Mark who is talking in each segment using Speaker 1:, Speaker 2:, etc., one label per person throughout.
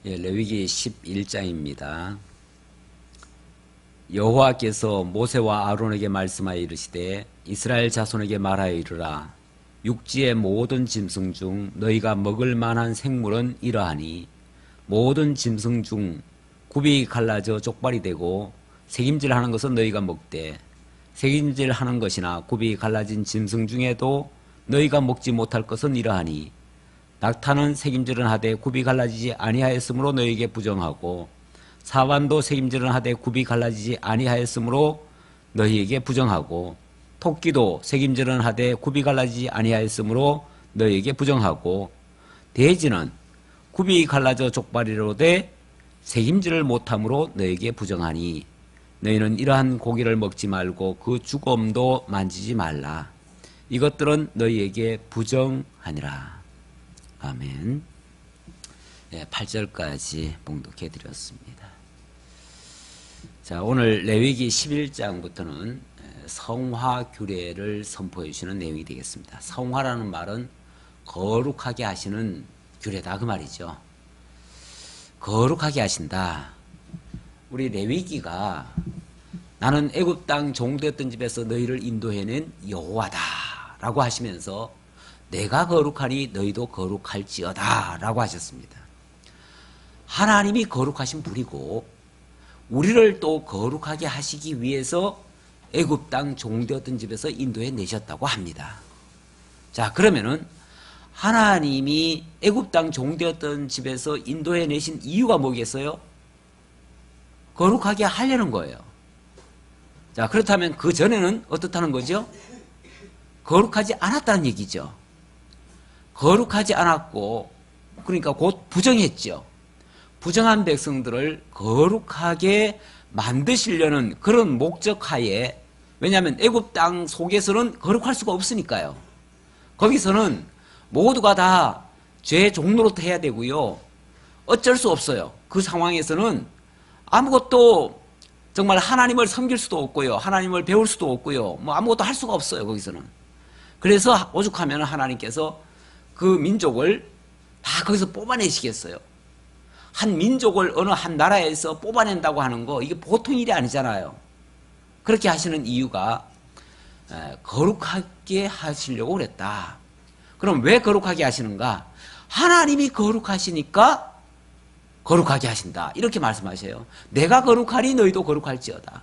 Speaker 1: 예, 레위기 11장입니다. 여호와께서 모세와 아론에게 말씀하여 이르시되 이스라엘 자손에게 말하여 이르라. 육지의 모든 짐승 중 너희가 먹을 만한 생물은 이러하니 모든 짐승 중 굽이 갈라져 족발이 되고 새김질하는 것은 너희가 먹되 새김질하는 것이나 굽이 갈라진 짐승 중에도 너희가 먹지 못할 것은 이러하니 낙타는 새김질은 하되 굽이 갈라지지 아니하였으므로 너희에게 부정하고 사반도 새김질은 하되 굽이 갈라지지 아니하였으므로 너희에게 부정하고 토끼도 새김질은 하되 굽이 갈라지지 아니하였으므로 너희에게 부정하고 돼지는 굽이 갈라져 족발이로되 새김질을 못함으로 너희에게 부정하니 너희는 이러한 고기를 먹지 말고 그 주검도 만지지 말라. 이것들은 너희에게 부정하니라. 아멘. 네, 8절까지 봉독해 드렸습니다. 자, 오늘 레위기 11장부터는 성화 규례를 선포해 주시는 내용이 되겠습니다. 성화라는 말은 거룩하게 하시는 규례다 그 말이죠. 거룩하게 하신다. 우리 레위기가 나는 애굽 땅 종되었던 집에서 너희를 인도해낸 여호와다라고 하시면서 내가 거룩하니 너희도 거룩할지어다 라고 하셨습니다. 하나님이 거룩하신 분이고 우리를 또 거룩하게 하시기 위해서 애굽 땅 종되었던 집에서 인도해 내셨다고 합니다. 자, 그러면은 하나님이 애굽 땅 종되었던 집에서 인도해 내신 이유가 뭐겠어요? 거룩하게 하려는 거예요. 자, 그렇다면 그 전에는 어떻다는 거죠? 거룩하지 않았다는 얘기죠. 거룩하지 않았고 그러니까 곧 부정했죠. 부정한 백성들을 거룩하게 만드시려는 그런 목적하에, 왜냐하면 애굽 땅 속에서는 거룩할 수가 없으니까요. 거기서는 모두가 다 죄 종노릇 해야 되고요. 어쩔 수 없어요. 그 상황에서는 아무것도 정말 하나님을 섬길 수도 없고요. 하나님을 배울 수도 없고요. 뭐 아무것도 할 수가 없어요. 거기서는. 그래서 오죽하면 하나님께서 그 민족을 다 거기서 뽑아내시겠어요. 한 민족을 어느 한 나라에서 뽑아낸다고 하는 거 이게 보통 일이 아니잖아요. 그렇게 하시는 이유가 거룩하게 하시려고 그랬다. 그럼 왜 거룩하게 하시는가? 하나님이 거룩하시니까 거룩하게 하신다. 이렇게 말씀하셔요. 내가 거룩하니 너희도 거룩할지어다.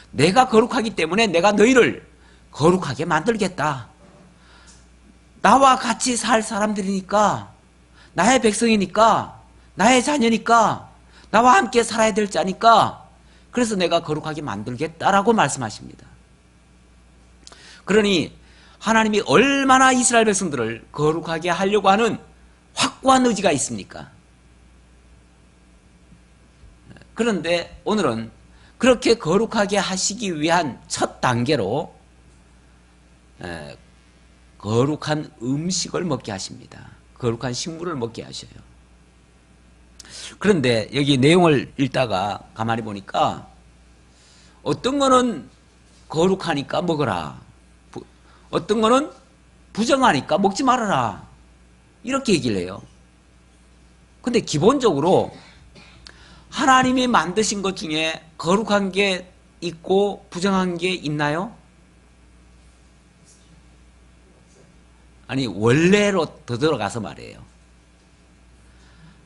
Speaker 1: 내가 거룩하기 때문에 내가 너희를 거룩하게 만들겠다. 나와 같이 살 사람들이니까, 나의 백성이니까, 나의 자녀니까, 나와 함께 살아야 될 자니까, 그래서 내가 거룩하게 만들겠다라고 말씀하십니다. 그러니 하나님이 얼마나 이스라엘 백성들을 거룩하게 하려고 하는 확고한 의지가 있습니까? 그런데 오늘은 그렇게 거룩하게 하시기 위한 첫 단계로 거룩한 음식을 먹게 하십니다. 거룩한 식물을 먹게 하셔요. 그런데 여기 내용을 읽다가 가만히 보니까 어떤 거는 거룩하니까 먹어라. 어떤 거는 부정하니까 먹지 말아라. 이렇게 얘기를 해요. 근데 기본적으로 하나님이 만드신 것 중에 거룩한 게 있고 부정한 게 있나요? 아니, 원래로 더 들어가서 말이에요.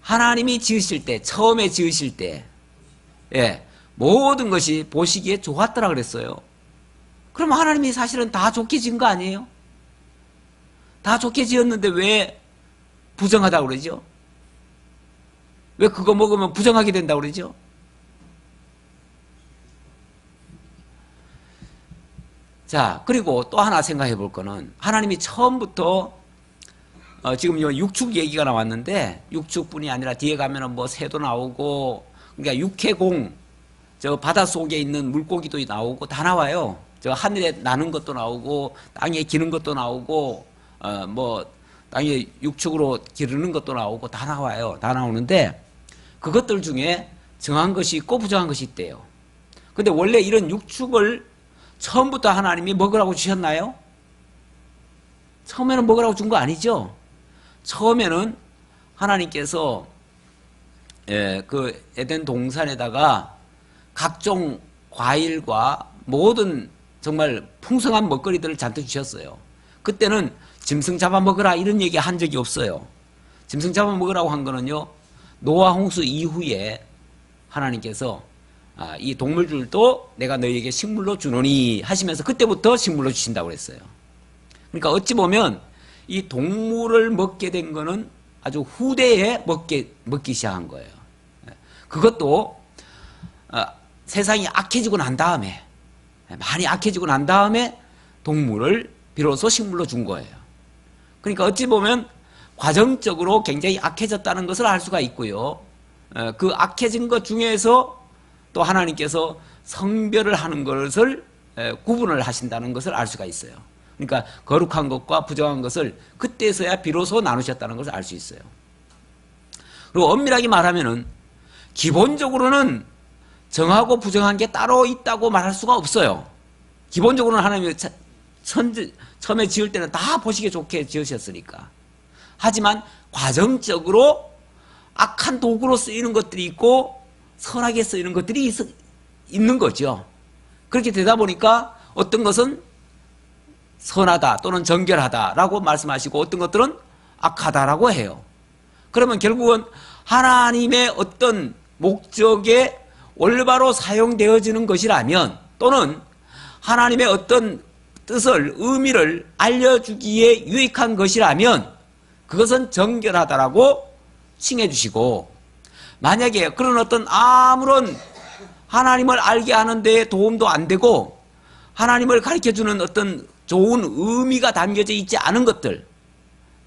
Speaker 1: 하나님이 지으실 때, 처음에 지으실 때, 모든 것이 보시기에 좋았더라 그랬어요. 그럼 하나님이 사실은 다 좋게 지은 거 아니에요? 다 좋게 지었는데 왜 부정하다고 그러죠? 왜 그거 먹으면 부정하게 된다고 그러죠? 자, 그리고 또 하나 생각해 볼 거는 하나님이 처음부터 지금 육축 얘기가 나왔는데 육축뿐이 아니라 뒤에 가면은 뭐 새도 나오고 그러니까 육해공 저 바닷속에 있는 물고기도 나오고 다 나와요. 저 하늘에 나는 것도 나오고 땅에 기는 것도 나오고 뭐 땅에 육축으로 기르는 것도 나오고 다 나와요. 다 나오는데 그것들 중에 정한 것이 있고 부정한 것이 있대요. 근데 원래 이런 육축을 처음부터 하나님이 먹으라고 주셨나요? 처음에는 먹으라고 준 거 아니죠? 처음에는 하나님께서 그 에덴 동산에다가 각종 과일과 모든 정말 풍성한 먹거리들을 잔뜩 주셨어요. 그때는 짐승 잡아먹으라 이런 얘기 한 적이 없어요. 짐승 잡아먹으라고 한 거는요, 노아 홍수 이후에 하나님께서 이 동물들도 내가 너희에게 식물로 주노니 하시면서 그때부터 식물로 주신다고 그랬어요. 그러니까 어찌 보면 이 동물을 먹게 된 거는 아주 후대에 먹기 시작한 거예요. 그것도 세상이 악해지고 난 다음에, 많이 악해지고 난 다음에 동물을 비로소 식물로 준 거예요. 그러니까 어찌 보면 과정적으로 굉장히 악해졌다는 것을 알 수가 있고요. 그 악해진 것 중에서 또 하나님께서 성별을 하는 것을 구분을 하신다는 것을 알 수가 있어요. 그러니까 거룩한 것과 부정한 것을 그때서야 비로소 나누셨다는 것을 알 수 있어요. 그리고 엄밀하게 말하면은 기본적으로는 정하고 부정한 게 따로 있다고 말할 수가 없어요. 기본적으로는 하나님이 처음에 지을 때는 다 보시기에 좋게 지으셨으니까. 하지만 과정적으로 악한 도구로 쓰이는 것들이 있고 선하게 쓰이는 것들이 있는 거죠. 그렇게 되다 보니까 어떤 것은 선하다 또는 정결하다라고 말씀하시고 어떤 것들은 악하다라고 해요. 그러면 결국은 하나님의 어떤 목적에 올바로 사용되어지는 것이라면 또는 하나님의 어떤 뜻을, 의미를 알려주기에 유익한 것이라면 그것은 정결하다라고 칭해 주시고, 만약에 그런 어떤 아무런 하나님을 알게 하는 데 도움도 안 되고 하나님을 가르쳐주는 어떤 좋은 의미가 담겨져 있지 않은 것들,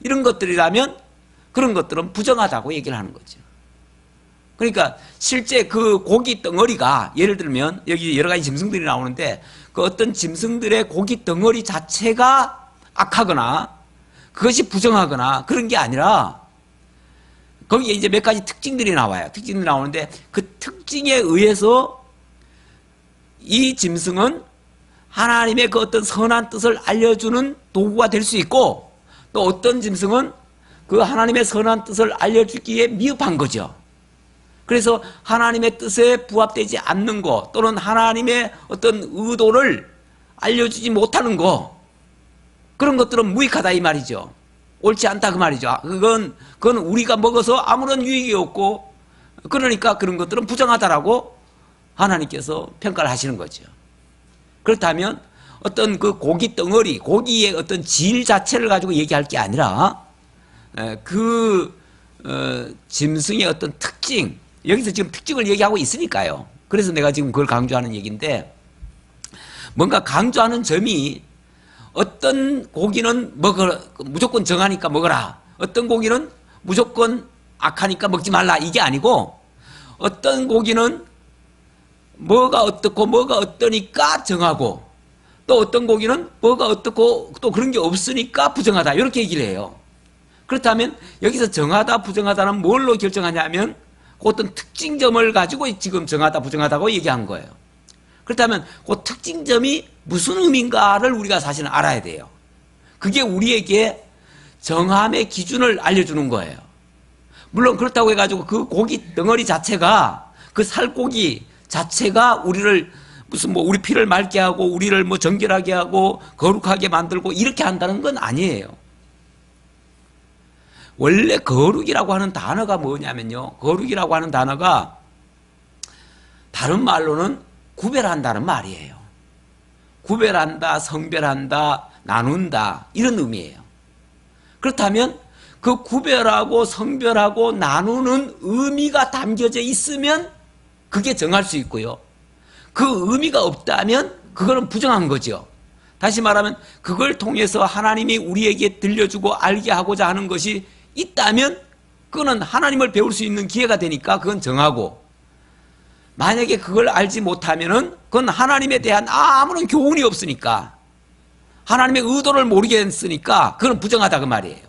Speaker 1: 이런 것들이라면 그런 것들은 부정하다고 얘기를 하는 거죠. 그러니까 실제 그 고기 덩어리가, 예를 들면 여기 여러 가지 짐승들이 나오는데 그 어떤 짐승들의 고기 덩어리 자체가 악하거나 그것이 부정하거나 그런 게 아니라 거기에 이제 몇 가지 특징들이 나와요. 특징들이 나오는데 그 특징에 의해서 이 짐승은 하나님의 그 어떤 선한 뜻을 알려주는 도구가 될 수 있고, 또 어떤 짐승은 그 하나님의 선한 뜻을 알려주기에 미흡한 거죠. 그래서 하나님의 뜻에 부합되지 않는 것 또는 하나님의 어떤 의도를 알려주지 못하는 것, 그런 것들은 무익하다 이 말이죠. 옳지 않다 그 말이죠. 그건 우리가 먹어서 아무런 유익이 없고, 그러니까 그런 것들은 부정하다라고 하나님께서 평가를 하시는 거죠. 그렇다면 어떤 그 고기 덩어리, 고기의 어떤 질 자체를 가지고 얘기할 게 아니라 짐승의 어떤 특징, 여기서 지금 특징을 얘기하고 있으니까요. 그래서 내가 지금 그걸 강조하는 얘기인데, 뭔가 강조하는 점이 어떤 고기는 무조건 정하니까 먹어라, 어떤 고기는 무조건 악하니까 먹지 말라, 이게 아니고 어떤 고기는 뭐가 어떻고 뭐가 어떠니까 정하고, 또 어떤 고기는 뭐가 어떻고 또 그런 게 없으니까 부정하다, 이렇게 얘기를 해요. 그렇다면 여기서 정하다 부정하다는 뭘로 결정하냐면 그 어떤 특징점을 가지고 지금 정하다 부정하다고 얘기한 거예요. 그렇다면 그 특징점이 무슨 의미인가를 우리가 사실은 알아야 돼요. 그게 우리에게 정함의 기준을 알려주는 거예요. 물론 그렇다고 해가지고 그 고기 덩어리 자체가, 그 살고기 자체가 우리를 무슨 뭐 우리 피를 맑게 하고 우리를 뭐 정결하게 하고 거룩하게 만들고 이렇게 한다는 건 아니에요. 원래 거룩이라고 하는 단어가 뭐냐면요, 거룩이라고 하는 단어가 다른 말로는 구별한다는 말이에요. 구별한다, 성별한다, 나눈다, 이런 의미예요. 그렇다면 그 구별하고 성별하고 나누는 의미가 담겨져 있으면 그게 정할 수 있고요, 그 의미가 없다면 그거는 부정한 거죠. 다시 말하면 그걸 통해서 하나님이 우리에게 들려주고 알게 하고자 하는 것이 있다면 그거는 하나님을 배울 수 있는 기회가 되니까 그건 정하고, 만약에 그걸 알지 못하면은 그건 하나님에 대한 아무런 교훈이 없으니까, 하나님의 의도를 모르겠으니까 그건 부정하다 그 말이에요.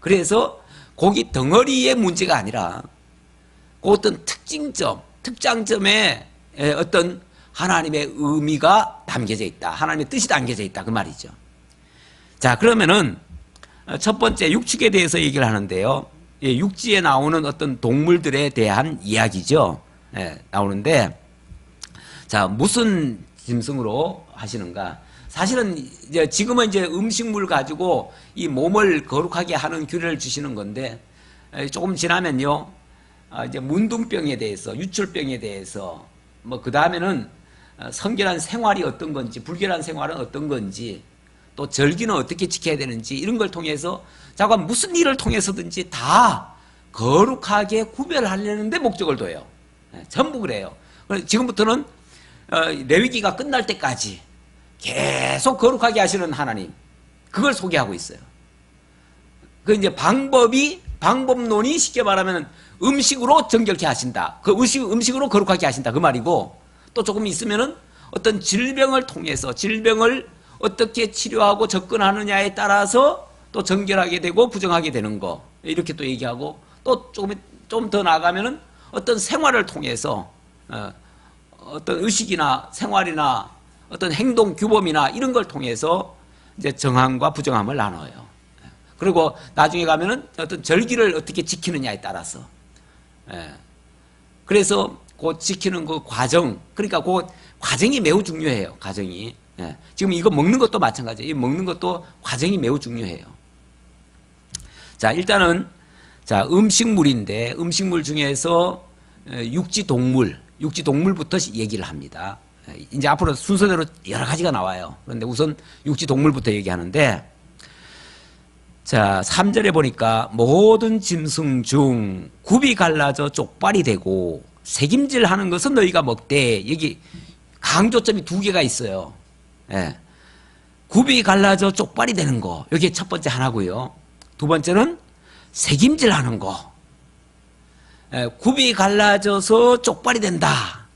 Speaker 1: 그래서 고기 덩어리의 문제가 아니라 그 어떤 특징점, 특장점에 어떤 하나님의 의미가 담겨져 있다, 하나님의 뜻이 담겨져 있다 그 말이죠. 자, 그러면은 첫 번째 육축에 대해서 얘기를 하는데요, 예, 육지에 나오는 어떤 동물들에 대한 이야기죠. 예, 나오는데, 자, 무슨 짐승으로 하시는가? 사실은 이제 지금은 이제 음식물 가지고 이 몸을 거룩하게 하는 규례를 주시는 건데, 조금 지나면요, 이제 문둥병에 대해서, 유출병에 대해서, 뭐 그 다음에는 성결한 생활이 어떤 건지, 불결한 생활은 어떤 건지, 또 절기는 어떻게 지켜야 되는지 이런 걸 통해서 자꾸 무슨 일을 통해서든지 다 거룩하게 구별하려는 데 목적을 둬요. 전부 그래요. 지금부터는 레위기가 끝날 때까지 계속 거룩하게 하시는 하나님, 그걸 소개하고 있어요. 그 이제 방법론이 쉽게 말하면 음식으로 정결케 하신다. 그 음식으로 거룩하게 하신다. 그 말이고, 또 조금 있으면은 어떤 질병을 통해서 질병을 어떻게 치료하고 접근하느냐에 따라서 또 정결하게 되고 부정하게 되는 거. 이렇게 또 얘기하고, 또 좀 더 나아가면은 어떤 생활을 통해서, 어떤 의식이나 생활이나 어떤 행동 규범이나 이런 걸 통해서 이제 정함과 부정함을 나눠요. 그리고 나중에 가면은 어떤 절기를 어떻게 지키느냐에 따라서. 그래서 그 지키는 그 과정, 그러니까 그 과정이 매우 중요해요. 과정이. 지금 이거 먹는 것도 마찬가지예요. 먹는 것도 과정이 매우 중요해요. 자, 일단은 자, 음식물인데 음식물 중에서 육지동물부터 얘기를 합니다. 이제 앞으로 순서대로 여러 가지가 나와요. 그런데 우선 육지동물부터 얘기하는데, 자, 3절에 보니까 모든 짐승 중 굽이 갈라져 쪽발이 되고 새김질하는 것은 너희가 먹되, 여기 강조점이 두 개가 있어요. 예. 굽이 갈라져 쪽발이 되는 거, 여기 첫 번째 하나고요. 두 번째는 새김질하는 거. 예, 굽이 갈라져서 쪽발이 된다.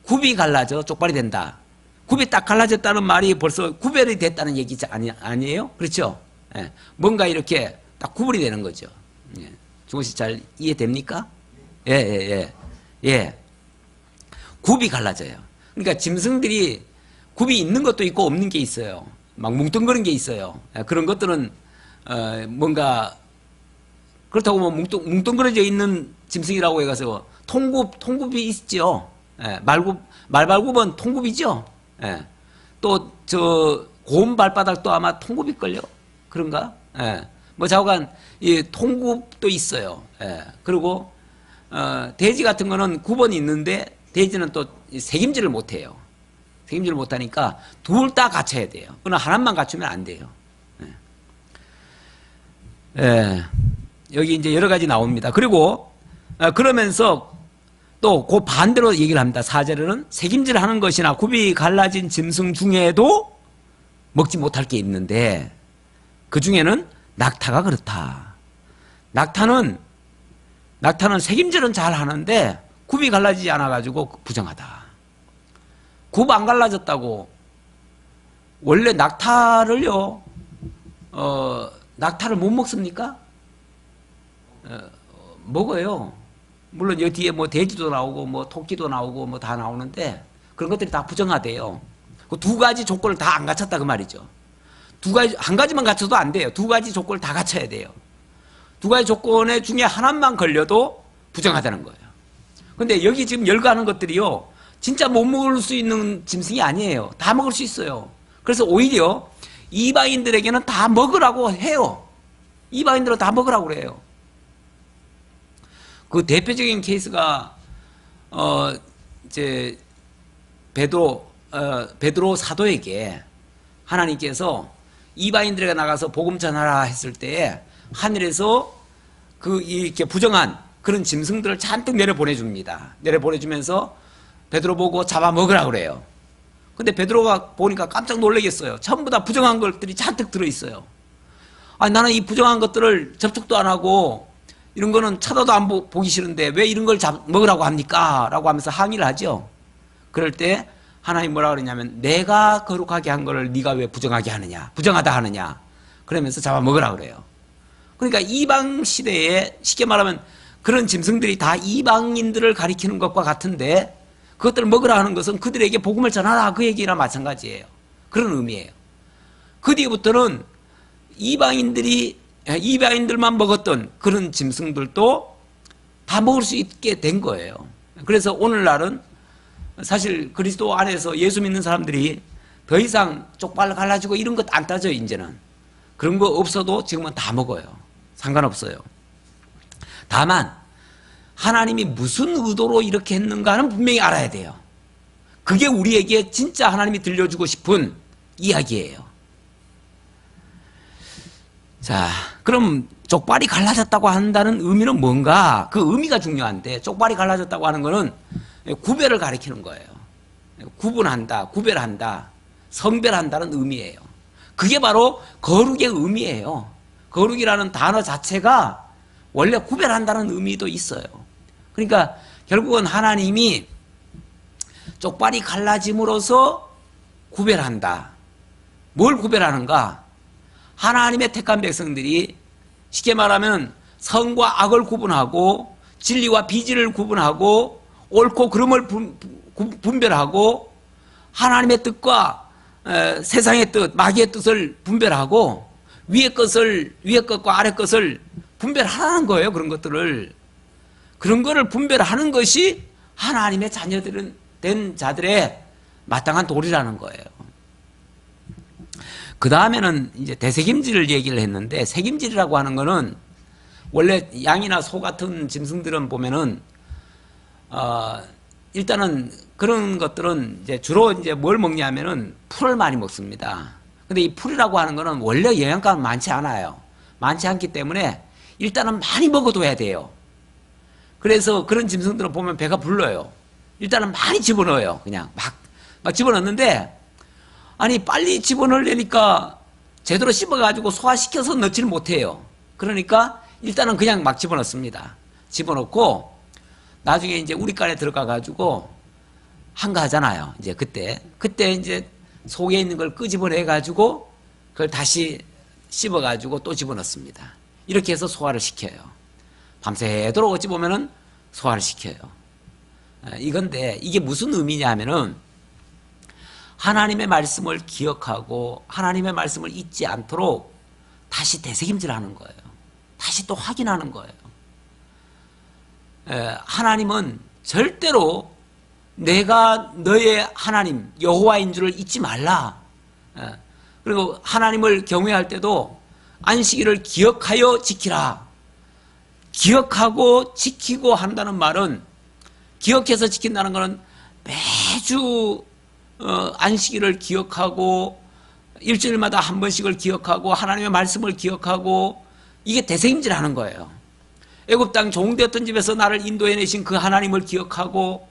Speaker 1: 굽이 갈라져 쪽발이 된다. 굽이 딱 갈라졌다는 말이 벌써 구별이 됐다는 얘기 아니에요? 그렇죠? 예, 뭔가 이렇게 딱 구분이 되는 거죠. 예. 중호 씨 잘 이해됩니까? 예. 굽이 갈라져요. 그러니까 짐승들이 굽이 있는 것도 있고 없는 게 있어요. 막 뭉뚱그런 게 있어요. 예, 그런 것들은 뭔가 그렇다고 뭐 뭉뚱그려져 있는 짐승이라고 해가지고 통굽이 있죠. 예, 말발굽은 통굽이죠. 예. 또 저 고운 발바닥도 아마 통굽일걸요. 그런가? 예. 뭐 좌우간 이 통굽도 있어요. 예. 그리고 돼지 같은 거는 굽은 있는데 돼지는 또 새김질을 못 해요. 새김질을 못 하니까 둘 다 갖춰야 돼요. 어느 하나만 갖추면 안 돼요. 예. 예. 여기 이제 여러 가지 나옵니다. 그리고 그러면서 또 그 반대로 얘기를 합니다. 4절에는 새김질 하는 것이나 굽이 갈라진 짐승 중에도 먹지 못할 게 있는데 그 중에는 낙타가 그렇다. 낙타는 새김질은 잘 하는데 굽이 갈라지지 않아가지고 부정하다. 굽 안 갈라졌다고 원래 낙타를 못 먹습니까? 먹어요. 물론 여기 뒤에 뭐 돼지도 나오고 뭐 토끼도 나오고 뭐 다 나오는데 그런 것들이 다 부정하대요. 그 두 가지 조건을 다 안 갖췄다 그 말이죠. 한 가지만 갖춰도 안 돼요. 두 가지 조건을 다 갖춰야 돼요. 두 가지 조건의 중에 하나만 걸려도 부정하다는 거예요. 근데 여기 지금 열거하는 것들이요, 진짜 못 먹을 수 있는 짐승이 아니에요. 다 먹을 수 있어요. 그래서 오히려 이방인들에게는 다 먹으라고 해요. 이방인들은 다 먹으라고 그래요. 그 대표적인 케이스가 이제 베드로 사도에게 하나님께서 이방인들에게 나가서 복음 전하라 했을 때에 하늘에서 이렇게 부정한 그런 짐승들을 잔뜩 내려보내줍니다. 내려보내주면서 베드로 보고 잡아 먹으라 그래요. 근데 베드로가 보니까 깜짝 놀라겠어요. 전부 다 부정한 것들이 잔뜩 들어있어요. 아니, 나는 이 부정한 것들을 접촉도 안 하고 이런 거는 쳐다도 안 보기 싫은데 왜 이런 걸 먹으라고 합니까? 라고 하면서 항의를 하죠. 그럴 때 하나님 뭐라 그러냐면, 내가 거룩하게 한 거를 네가 왜 부정하게 하느냐, 부정하다 하느냐, 그러면서 잡아 먹으라 그래요. 그러니까 이방 시대에 쉽게 말하면 그런 짐승들이 다 이방인들을 가리키는 것과 같은데, 그것들을 먹으라 하는 것은 그들에게 복음을 전하라, 그 얘기랑 마찬가지예요. 그런 의미예요. 그 뒤부터는 이방인들이 이방인들만 먹었던 그런 짐승들도 다 먹을 수 있게 된 거예요. 그래서 오늘날은 사실 그리스도 안에서 예수 믿는 사람들이 더 이상 쪽발 갈라지고 이런 것 안 따져요. 이제는 그런 거 없어도 지금은 다 먹어요. 상관없어요. 다만 하나님이 무슨 의도로 이렇게 했는가는 분명히 알아야 돼요. 그게 우리에게 진짜 하나님이 들려주고 싶은 이야기예요. 자, 그럼 쪽발이 갈라졌다고 한다는 의미는 뭔가? 그 의미가 중요한데, 쪽발이 갈라졌다고 하는 거는 구별을 가리키는 거예요. 구분한다, 구별한다, 성별한다는 의미예요. 그게 바로 거룩의 의미예요. 거룩이라는 단어 자체가 원래 구별한다는 의미도 있어요. 그러니까 결국은 하나님이 쪽발이 갈라짐으로써 구별한다. 뭘 구별하는가? 하나님의 택한 백성들이 쉽게 말하면 선과 악을 구분하고 진리와 비진리를 구분하고 옳고 그름을 분별하고 하나님의 뜻과 세상의 뜻, 마귀의 뜻을 분별하고 위의 것과 아래 것을 분별하는 거예요. 그런 것들을. 그런 거를 분별하는 것이 하나님의 자녀들은 된 자들의 마땅한 도리라는 거예요. 그 다음에는 이제 대책임질을 얘기를 했는데, 책임질이라고 하는 거는 원래 양이나 소 같은 짐승들은 보면은 일단은 그런 것들은 이제 주로 이제 뭘 먹냐면은 풀을 많이 먹습니다. 근데 이 풀이라고 하는 거는 원래 영양가는 많지 않아요. 많지 않기 때문에 일단은 많이 먹어둬야 돼요. 그래서 그런 짐승들은 보면 배가 불러요. 일단은 많이 집어넣어요. 그냥 막 집어넣는데, 아니 빨리 집어넣으려니까 제대로 씹어가지고 소화시켜서 넣지를 못해요. 그러니까 일단은 그냥 막 집어넣습니다. 집어넣고 나중에 이제 우리간에 들어가가지고 한가하잖아요. 이제 그때 이제 속에 있는 걸 끄집어내가지고 그걸 다시 씹어가지고 또 집어넣습니다. 이렇게 해서 소화를 시켜요. 밤새도록 어찌 보면은 소화를 시켜요. 이건데 이게 무슨 의미냐 하면은 하나님의 말씀을 기억하고 하나님의 말씀을 잊지 않도록 다시 되새김질하는 거예요. 다시 또 확인하는 거예요. 하나님은 절대로 내가 너의 하나님 여호와인 줄을 잊지 말라. 그리고 하나님을 경외할 때도 안식일을 기억하여 지키라. 기억하고 지키고 한다는 말은, 기억해서 지킨다는 것은 매주 안식일을 기억하고 일주일마다 한 번씩을 기억하고 하나님의 말씀을 기억하고, 이게 대책임질하는 거예요. 애굽 땅 종되었던 집에서 나를 인도해내신 그 하나님을 기억하고,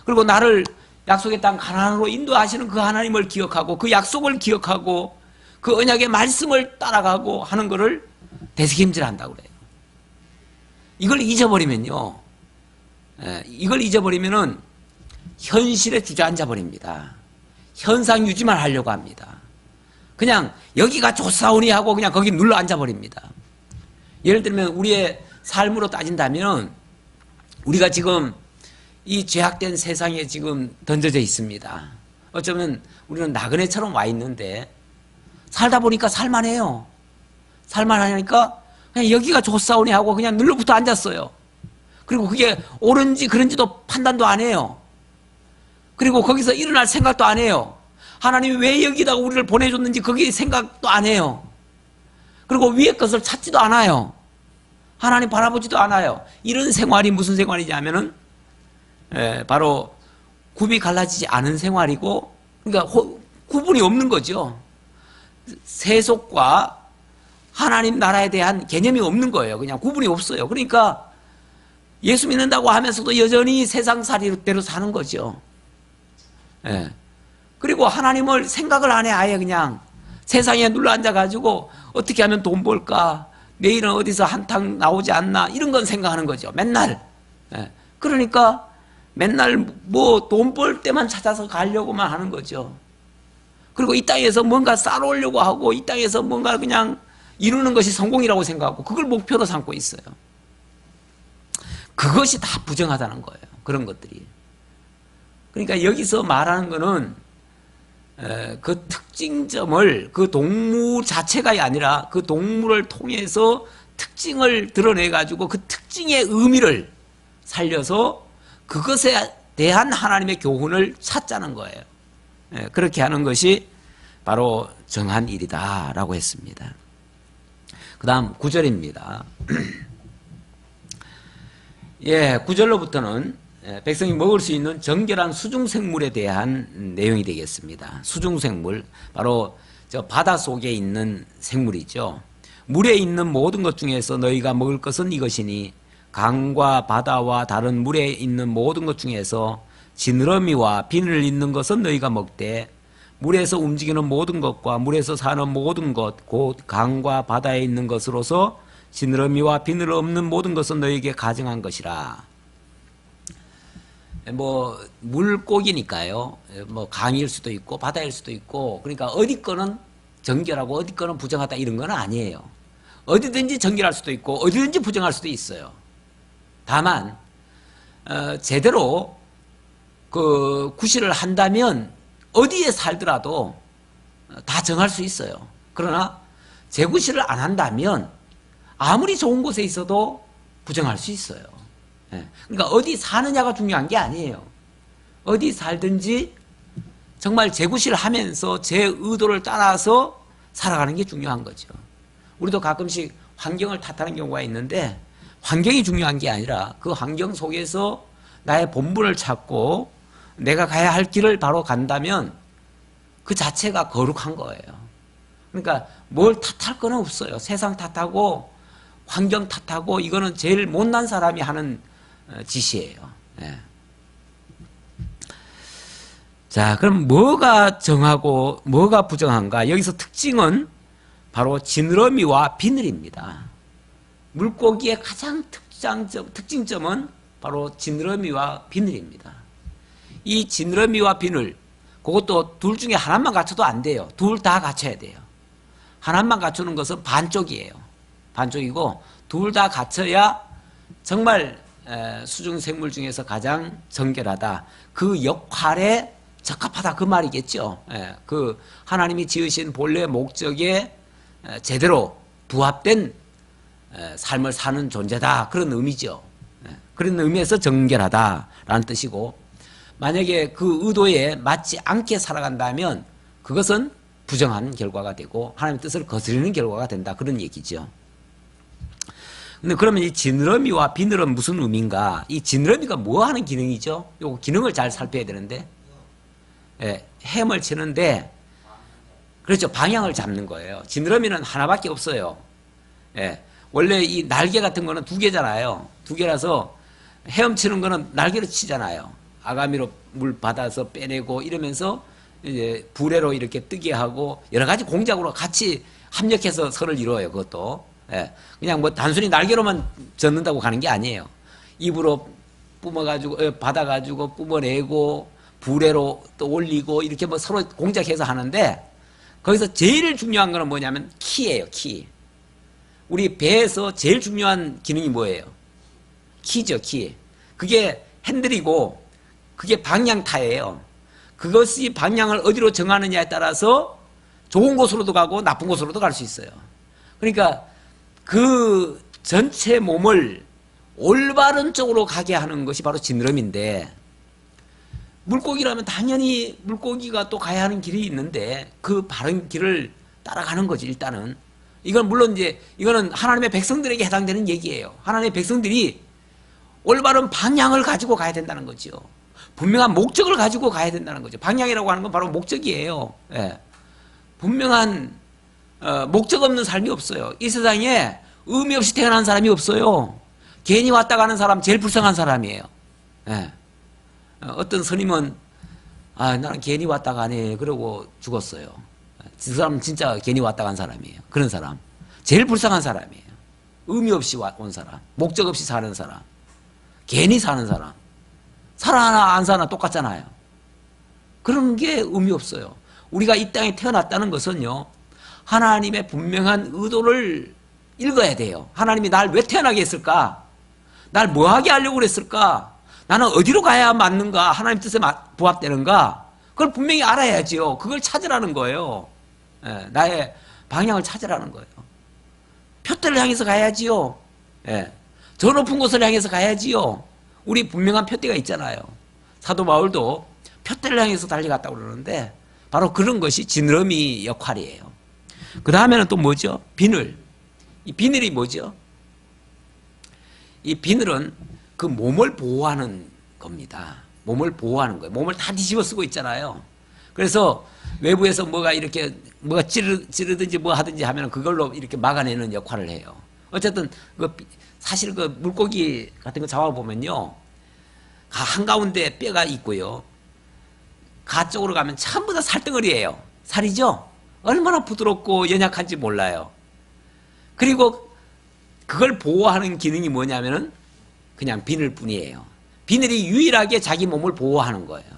Speaker 1: 그리고 나를 약속의 땅 가나안으로 인도하시는 그 하나님을 기억하고 그 약속을 기억하고 그 언약의 말씀을 따라가고 하는 것을 대책임질한다고 그래요. 이걸 잊어버리면요, 이걸 잊어버리면은 현실에 주저앉아 버립니다. 현상 유지만 하려고 합니다. 그냥 여기가 좋사오니 하고 그냥 거기 눌러 앉아 버립니다. 예를 들면 우리의 삶으로 따진다면 우리가 지금 이 죄악된 세상에 지금 던져져 있습니다. 어쩌면 우리는 나그네처럼 와 있는데 살다 보니까 살만해요. 살만하니까 그냥 여기가 좋사오니 하고 그냥 눌러붙어 앉았어요. 그리고 그게 옳은지 그런지도 판단도 안 해요. 그리고 거기서 일어날 생각도 안 해요. 하나님이 왜 여기다가 우리를 보내줬는지 거기 생각도 안 해요. 그리고 위의 것을 찾지도 않아요. 하나님 바라보지도 않아요. 이런 생활이 무슨 생활이냐면은 바로 굽이 갈라지지 않은 생활이고, 그러니까 구분이 없는 거죠. 세속과 하나님 나라에 대한 개념이 없는 거예요. 그냥 구분이 없어요. 그러니까 예수 믿는다고 하면서도 여전히 세상살이대로 사는 거죠. 그리고 하나님을 생각을 안 해. 아예 그냥 세상에 눌러 앉아가지고 어떻게 하면 돈 벌까, 내일은 어디서 한탕 나오지 않나, 이런 건 생각하는 거죠. 맨날. 그러니까 맨날 뭐 돈 벌 때만 찾아서 가려고만 하는 거죠. 그리고 이 땅에서 뭔가 쌓아오려고 하고 이 땅에서 뭔가 그냥 이루는 것이 성공이라고 생각하고 그걸 목표로 삼고 있어요. 그것이 다 부정하다는 거예요. 그런 것들이. 그러니까 여기서 말하는 거는 그 특징점을 그 동물 자체가 아니라 그 동물을 통해서 특징을 드러내 가지고 그 특징의 의미를 살려서 그것에 대한 하나님의 교훈을 찾자는 거예요. 그렇게 하는 것이 바로 정한 일이다라고 했습니다. 그 다음 9절입니다. 예, 9절로부터는 백성이 먹을 수 있는 정결한 수중생물에 대한 내용이 되겠습니다. 수중생물, 바로 저 바다 속에 있는 생물이죠. 물에 있는 모든 것 중에서 너희가 먹을 것은 이것이니 강과 바다와 다른 물에 있는 모든 것 중에서 지느러미와 비늘 있는 것은 너희가 먹되 물에서 움직이는 모든 것과 물에서 사는 모든 것, 곧 강과 바다에 있는 것으로서 지느러미와 비늘 없는 모든 것은 너희에게 가증한 것이라. 뭐 물고기니까요. 뭐 강일 수도 있고 바다일 수도 있고, 그러니까 어디 거는 정결하고 어디 거는 부정하다 이런 건 아니에요. 어디든지 정결할 수도 있고 어디든지 부정할 수도 있어요. 다만 제대로 그 구실을 한다면 어디에 살더라도 다 정할 수 있어요. 그러나 재구실을 안 한다면 아무리 좋은 곳에 있어도 부정할 수 있어요. 그러니까 어디 사느냐가 중요한 게 아니에요. 어디 살든지 정말 재구실을 하면서 제 의도를 따라서 살아가는 게 중요한 거죠. 우리도 가끔씩 환경을 탓하는 경우가 있는데 환경이 중요한 게 아니라 그 환경 속에서 나의 본분을 찾고 내가 가야 할 길을 바로 간다면 그 자체가 거룩한 거예요. 그러니까 뭘 탓할 건 없어요. 세상 탓하고 환경 탓하고 이거는 제일 못난 사람이 하는 짓이에요. 예. 자, 그럼 뭐가 정하고 뭐가 부정한가? 여기서 특징은 바로 지느러미와 비늘입니다. 물고기의 가장 특징점은 바로 지느러미와 비늘입니다. 이 지느러미와 비늘, 그것도 둘 중에 하나만 갖춰도 안 돼요. 둘 다 갖춰야 돼요. 하나만 갖추는 것은 반쪽이에요. 반쪽이고 둘 다 갖춰야 정말 수중생물 중에서 가장 정결하다. 그 역할에 적합하다 그 말이겠죠. 그 하나님이 지으신 본래 목적에 제대로 부합된 삶을 사는 존재다. 그런 의미죠. 그런 의미에서 정결하다라는 뜻이고, 만약에 그 의도에 맞지 않게 살아간다면 그것은 부정한 결과가 되고 하나님의 뜻을 거스르는 결과가 된다. 그런 얘기죠. 근데 그러면 이 지느러미와 비늘은 무슨 의미인가? 이 지느러미가 뭐 하는 기능이죠? 요 기능을 잘 살펴야 되는데, 햄을 치는데, 그렇죠. 방향을 잡는 거예요. 지느러미는 하나밖에 없어요. 원래 이 날개 같은 거는 두 개잖아요. 두 개라서 헤엄치는 거는 날개로 치잖아요. 아가미로 물 받아서 빼내고 이러면서 이제 부레로 이렇게 뜨게 하고 여러 가지 공작으로 같이 합력해서 설을 이루어요. 그것도. 그냥 뭐 단순히 날개로만 젓는다고 가는 게 아니에요. 입으로 뿜어가지고 받아가지고 뿜어내고 부레로 또 올리고 이렇게 뭐 서로 공작해서 하는데, 거기서 제일 중요한 거는 뭐냐면 키예요. 키. 우리 배에서 제일 중요한 기능이 뭐예요? 키죠. 키. 그게 핸들이고 그게 방향타예요. 그것이 방향을 어디로 정하느냐에 따라서 좋은 곳으로도 가고 나쁜 곳으로도 갈 수 있어요. 그러니까 그 전체 몸을 올바른 쪽으로 가게 하는 것이 바로 지느러미인데, 물고기라면 당연히 물고기가 또 가야 하는 길이 있는데 그 바른 길을 따라가는 거지. 일단은 이건 물론 이제 이거는 하나님의 백성들에게 해당되는 얘기예요. 하나님의 백성들이 올바른 방향을 가지고 가야 된다는 거죠. 분명한 목적을 가지고 가야 된다는 거죠. 방향이라고 하는 건 바로 목적이에요. 분명한 목적 없는 삶이 없어요. 이 세상에 의미 없이 태어난 사람이 없어요. 괜히 왔다 가는 사람 제일 불쌍한 사람이에요. 어떤 스님은 나는 괜히 왔다 가네 그러고 죽었어요. 그 사람은 진짜 괜히 왔다 간 사람이에요. 그런 사람 제일 불쌍한 사람이에요. 의미 없이 온 사람, 목적 없이 사는 사람, 괜히 사는 사람, 살아나 안 사나 똑같잖아요. 그런 게 의미 없어요. 우리가 이 땅에 태어났다는 것은요, 하나님의 분명한 의도를 읽어야 돼요. 하나님이 날 왜 태어나게 했을까? 날 뭐하게 하려고 그랬을까? 나는 어디로 가야 맞는가? 하나님 뜻에 부합되는가? 그걸 분명히 알아야지요. 그걸 찾으라는 거예요. 예, 나의 방향을 찾으라는 거예요. 표대를 향해서 가야지요. 예, 저 높은 곳을 향해서 가야지요. 우리 분명한 표대가 있잖아요. 사도 바울도 표대를 향해서 달려갔다고 그러는데 바로 그런 것이 지느러미 역할이에요. 그 다음에는 또 뭐죠? 비늘. 이 비늘이 뭐죠? 이 비늘은 그 몸을 보호하는 겁니다. 몸을 보호하는 거예요. 몸을 다 뒤집어 쓰고 있잖아요. 그래서 외부에서 뭐가 이렇게 뭐가 찌르든지 뭐 하든지 하면 그걸로 이렇게 막아내는 역할을 해요. 어쨌든 사실 그 물고기 같은 거 잡아보면요, 한가운데 뼈가 있고요, 가 쪽으로 가면 전부 다 살덩어리예요. 살이죠? 얼마나 부드럽고 연약한지 몰라요. 그리고 그걸 보호하는 기능이 뭐냐면은 그냥 비늘뿐이에요. 비늘이 유일하게 자기 몸을 보호하는 거예요.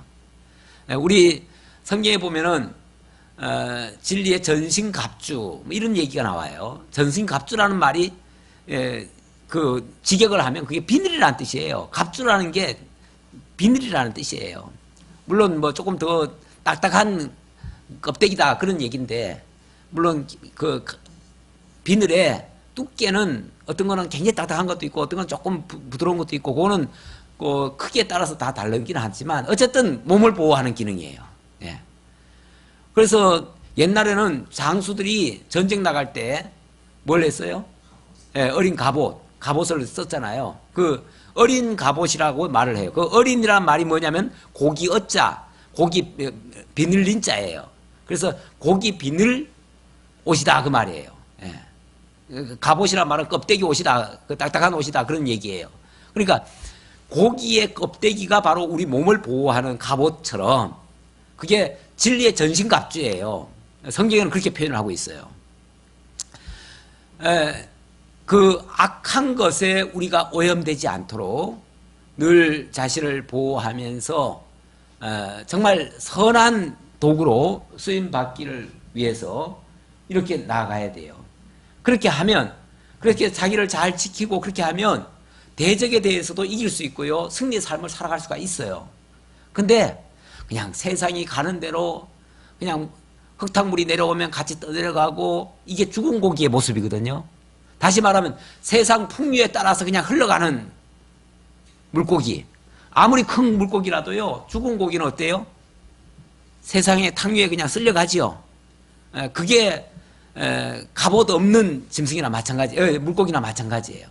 Speaker 1: 우리 성경에 보면은 진리의 전신갑주 뭐 이런 얘기가 나와요. 전신갑주라는 말이 그 직역을 하면 그게 비늘이라는 뜻이에요. 갑주라는 게 비늘이라는 뜻이에요. 물론 뭐 조금 더 딱딱한 껍데기다 그런 얘기인데, 물론 그 비늘의 두께는 어떤 거는 굉장히 딱딱한 것도 있고 어떤 건 조금 부드러운 것도 있고, 그거는 그 크기에 따라서 다 다르긴 하지만 어쨌든 몸을 보호하는 기능이에요. 예. 그래서 옛날에는 장수들이 전쟁 나갈 때 뭘 했어요? 예, 어린 갑옷을 썼잖아요. 그 어린 갑옷이라고 말을 해요. 그 어린이란 말이 뭐냐면 고기 어자, 고기 비늘린 자예요. 그래서 고기 비늘 옷이다 그 말이에요. 예. 갑옷이란 말은 껍데기 옷이다, 그 딱딱한 옷이다 그런 얘기예요. 그러니까 고기의 껍데기가 바로 우리 몸을 보호하는 갑옷처럼 그게 진리의 전신갑주예요. 성경에는 그렇게 표현을 하고 있어요. 그 악한 것에 우리가 오염되지 않도록 늘 자신을 보호하면서 정말 선한 도구로 쓰임받기를 위해서 이렇게 나아가야 돼요. 그렇게 하면, 그렇게 자기를 잘 지키고 그렇게 하면 대적에 대해서도 이길 수 있고요, 승리의 삶을 살아갈 수가 있어요. 근데 그냥 세상이 가는 대로 그냥 흙탕물이 내려오면 같이 떠내려가고, 이게 죽은 고기의 모습이거든요. 다시 말하면 세상 풍류에 따라서 그냥 흘러가는 물고기, 아무리 큰 물고기라도요, 죽은 고기는 어때요? 세상의 탕류에 그냥 쓸려가지요. 그게 갑옷 없는 짐승이나 마찬가지, 물고기나 마찬가지예요.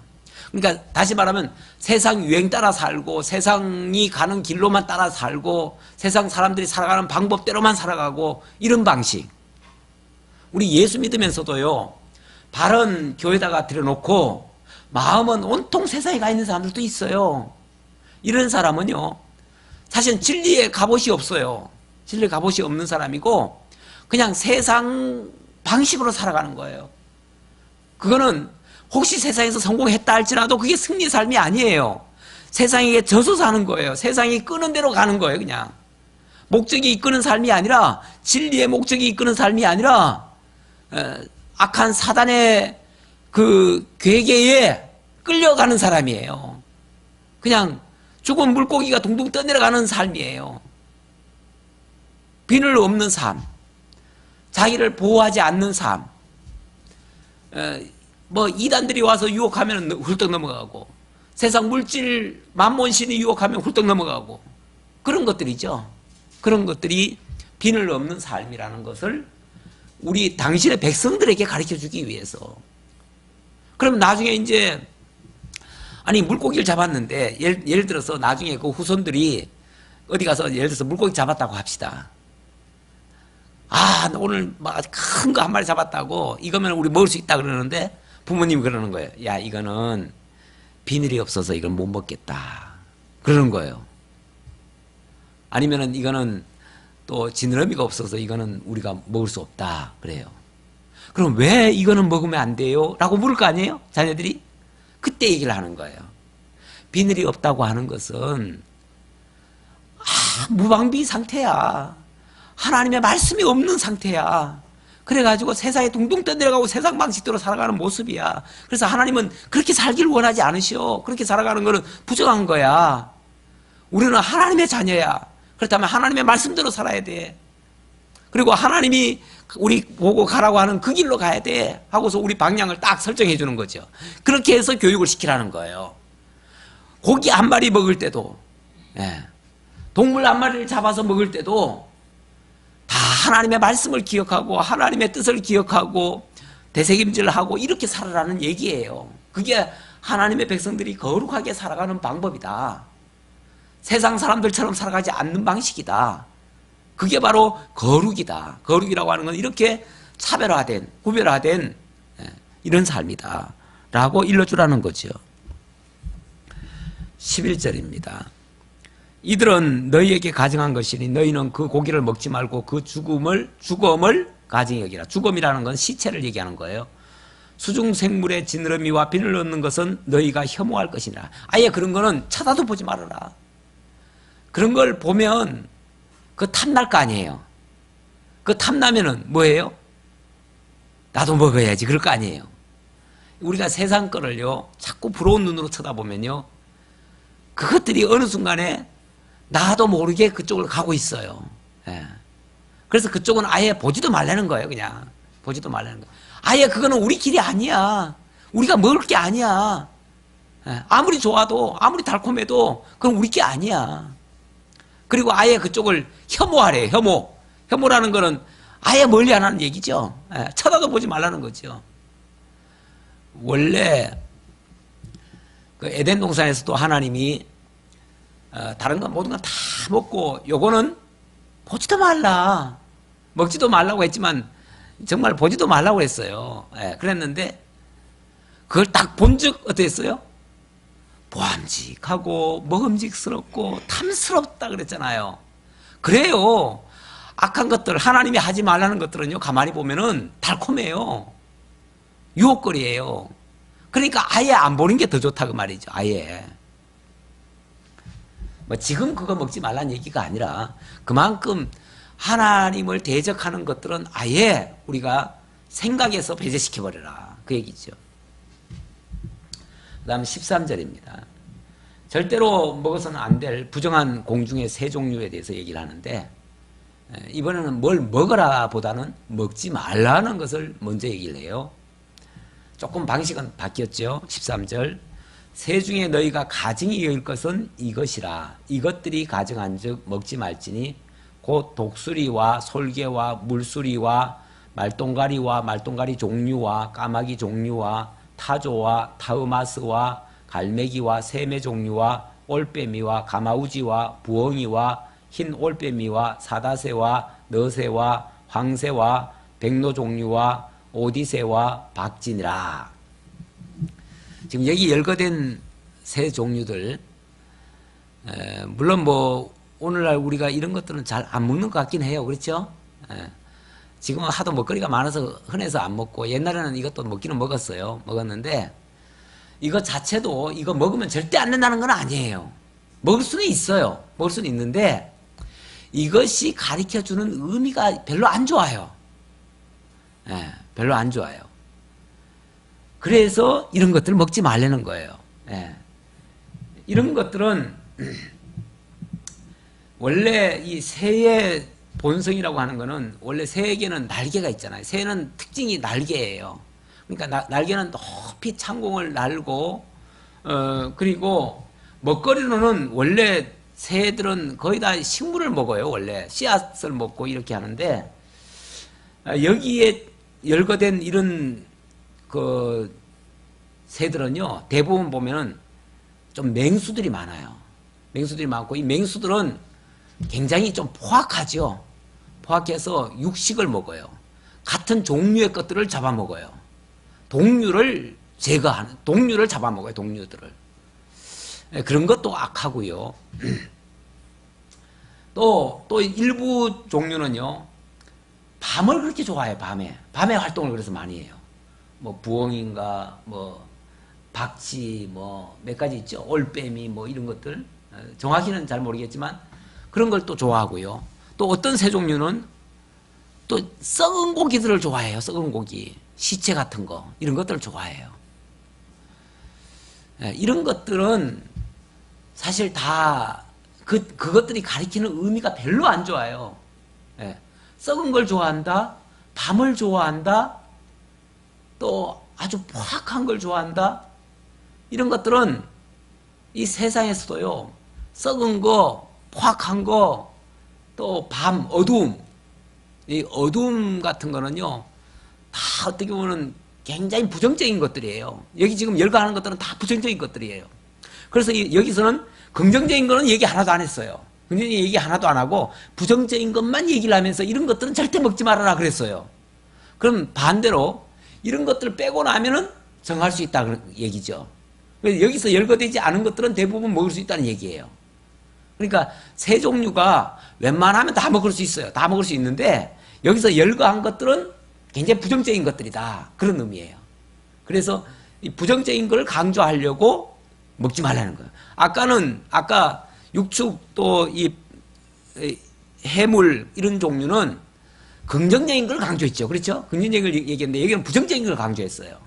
Speaker 1: 그러니까 다시 말하면 세상 유행 따라 살고 세상이 가는 길로만 따라 살고 세상 사람들이 살아가는 방법대로만 살아가고, 이런 방식. 우리 예수 믿으면서도요, 발은 교회다가 들여놓고 마음은 온통 세상에 가 있는 사람들도 있어요. 이런 사람은요, 사실 진리의 갑옷이 없어요. 진리의 갑옷이 없는 사람이고 그냥 세상 방식으로 살아가는 거예요. 그거는 혹시 세상에서 성공했다 할지라도 그게 승리의 삶이 아니에요. 세상에 져서 사는 거예요. 세상이 끄는 대로 가는 거예요. 그냥 목적이 이끄는 삶이 아니라, 진리의 목적이 이끄는 삶이 아니라 악한 사단의 그 괴계에 끌려가는 사람이에요. 그냥 죽은 물고기가 둥둥 떠내려가는 삶이에요. 비늘 없는 삶, 자기를 보호하지 않는 삶. 뭐 이단들이 와서 유혹하면 훌떡 넘어가고, 세상 물질 만몬신이 유혹하면 훌떡 넘어가고, 그런 것들이죠. 그런 것들이 비늘 없는 삶이라는 것을 우리 당신의 백성들에게 가르쳐주기 위해서. 그럼 나중에 이제 아니 물고기를 잡았는데 예를 들어서 나중에 그 후손들이 어디 가서 예를 들어서 물고기 잡았다고 합시다. 아, 오늘 막 큰 거 한 마리 잡았다고, 이거면 우리 먹을 수 있다 그러는데 부모님이 그러는 거예요. 야, 이거는 비늘이 없어서 이걸 못 먹겠다 그러는 거예요. 아니면은 이거는 또 지느러미가 없어서 이거는 우리가 먹을 수 없다 그래요. 그럼 왜 이거는 먹으면 안 돼요? 라고 물을 거 아니에요? 자녀들이? 그때 얘기를 하는 거예요. 비늘이 없다고 하는 것은 무방비 상태야. 하나님의 말씀이 없는 상태야. 그래가지고 세상에 둥둥 떠내려가고 세상 방식대로 살아가는 모습이야. 그래서 하나님은 그렇게 살기를 원하지 않으시오. 그렇게 살아가는 거는 부정한 거야. 우리는 하나님의 자녀야. 그렇다면 하나님의 말씀대로 살아야 돼. 그리고 하나님이 우리 보고 가라고 하는 그 길로 가야 돼 하고서 우리 방향을 딱 설정해 주는 거죠. 그렇게 해서 교육을 시키라는 거예요. 고기 한 마리 먹을 때도, 예, 동물 한 마리를 잡아서 먹을 때도 다 하나님의 말씀을 기억하고 하나님의 뜻을 기억하고 되새김질하고 이렇게 살아라는 얘기예요. 그게 하나님의 백성들이 거룩하게 살아가는 방법이다. 세상 사람들처럼 살아가지 않는 방식이다. 그게 바로 거룩이다. 거룩이라고 하는 건 이렇게 차별화된, 구별화된 이런 삶이다 라고 일러주라는 거죠. 11절입니다. 이들은 너희에게 가증한 것이니 너희는 그 고기를 먹지 말고 그 죽음을 가증히 여기라. 죽음이라는 건 시체를 얘기하는 거예요. 수중생물의 지느러미와 비늘 넣는 것은 너희가 혐오할 것이니라. 아예 그런 거는 쳐다도 보지 말아라. 그런 걸 보면 그 탐날 거 아니에요. 그 탐나면은 뭐예요? 나도 먹어야지 그럴 거 아니에요. 우리가 세상 거를요 자꾸 부러운 눈으로 쳐다보면요 그것들이 어느 순간에 나도 모르게 그쪽으로 가고 있어요. 예. 그래서 그쪽은 아예 보지도 말라는 거예요. 그냥 보지도 말라는 거예요. 아예 그거는 우리 길이 아니야. 우리가 먹을 게 아니야. 예. 아무리 좋아도 아무리 달콤해도 그건 우리 게 아니야. 그리고 아예 그쪽을 혐오하래요. 혐오라는 거는 아예 멀리 안 하는 얘기죠. 예. 쳐다도 보지 말라는 거죠. 원래 그 에덴 동산에서도 하나님이 다른 건 모든 건 다 먹고 요거는 보지도 말라, 먹지도 말라고 했지만 정말 보지도 말라고 했어요. 예, 그랬는데 그걸 딱 본즉 어떻게 했어요? 보암직하고 먹음직스럽고 탐스럽다 그랬잖아요. 그래요. 악한 것들, 하나님이 하지 말라는 것들은요 가만히 보면은 달콤해요. 유혹거리예요. 그러니까 아예 안 보는 게 더 좋다 그 말이죠. 아예. 뭐 지금 그거 먹지 말라는 얘기가 아니라 그만큼 하나님을 대적하는 것들은 아예 우리가 생각에서 배제시켜버려라 그 얘기죠. 그 다음 13절입니다. 절대로 먹어서는 안 될 부정한 공중의 새 종류에 대해서 얘기를 하는데 이번에는 뭘 먹어라 보다는 먹지 말라는 것을 먼저 얘기를 해요. 조금 방식은 바뀌었죠. 13절 새 중에 너희가 가증히 여길 것은 이것이라. 이것들이 가증한 즉 먹지 말지니 곧 독수리와 솔개와 물수리와 말똥가리와 말똥가리 종류와 까마귀 종류와 타조와 타으마스와 갈매기와 새매 종류와 올빼미와 가마우지와 부엉이와 흰 올빼미와 사다새와 너새와 황새와 백로 종류와 오디새와 박진이라. 지금 여기 열거된 새 종류들, 물론 뭐 오늘날 우리가 이런 것들은 잘 안 먹는 것 같긴 해요. 그렇죠? 지금은 하도 먹거리가 많아서 흔해서 안 먹고 옛날에는 이것도 먹기는 먹었는데 이거 자체도 이거 먹으면 절대 안 된다는 건 아니에요. 먹을 수는 있어요. 먹을 수는 있는데 이것이 가르쳐주는 의미가 별로 안 좋아요. 별로 안 좋아요. 그래서 이런 것들을 먹지 말라는 거예요. 이런 것들은 원래 이 새의 본성이라고 하는 거는 원래 새에게는 날개가 있잖아요. 새는 특징이 날개예요. 그러니까 날개는 높이 창공을 날고 그리고 먹거리로는 원래 새들은 거의 다 식물을 먹어요. 원래 씨앗을 먹고 이렇게 하는데 여기에 열거된 이런 그 새들은요 대부분 보면은 좀 맹수들이 많아요. 맹수들이 많고 이 맹수들은 굉장히 좀 포악하죠. 포악해서 육식을 먹어요. 같은 종류의 것들을 잡아먹어요. 동류를 제거하는, 동류를 잡아먹어요. 동류들을. 그런 것도 악하고요. 또 일부 종류는요 밤을 그렇게 좋아해요. 밤에 활동을 그래서 많이 해요. 뭐 부엉인가 뭐 박쥐 뭐 몇 가지 있죠. 올빼미 뭐 이런 것들 정확히는 잘 모르겠지만 그런 걸 또 좋아하고요. 또 어떤 새 종류는 또 썩은 고기들을 좋아해요. 썩은 고기, 시체 같은 거 이런 것들을 좋아해요. 이런 것들은 사실 다 그것들이 가리키는 의미가 별로 안 좋아요. 예. 썩은 걸 좋아한다, 밤을 좋아한다, 또 아주 포악한 걸 좋아한다. 이런 것들은 이 세상에서도요, 썩은 거, 포악한 거, 또 밤, 어두움, 이 어두움 같은 거는요, 다 어떻게 보면 굉장히 부정적인 것들이에요. 여기 지금 열거하는 것들은 다 부정적인 것들이에요. 그래서 여기서는 긍정적인 거는 얘기 하나도 안 했어요. 긍정적인 얘기 하나도 안 하고 부정적인 것만 얘기를 하면서 이런 것들은 절대 먹지 말아라 그랬어요. 그럼 반대로 이런 것들을 빼고 나면은 정할 수 있다 그 얘기죠. 여기서 열거되지 않은 것들은 대부분 먹을 수 있다는 얘기예요. 그러니까 세 종류가 웬만하면 다 먹을 수 있어요. 다 먹을 수 있는데 여기서 열거한 것들은 굉장히 부정적인 것들이다. 그런 의미예요. 그래서 이 부정적인 걸 강조하려고 먹지 말라는 거예요. 아까 육축 또 이 해물 이런 종류는 긍정적인 걸 강조했죠. 그렇죠? 긍정적인 걸 얘기했는데 여기는 부정적인 걸 강조했어요.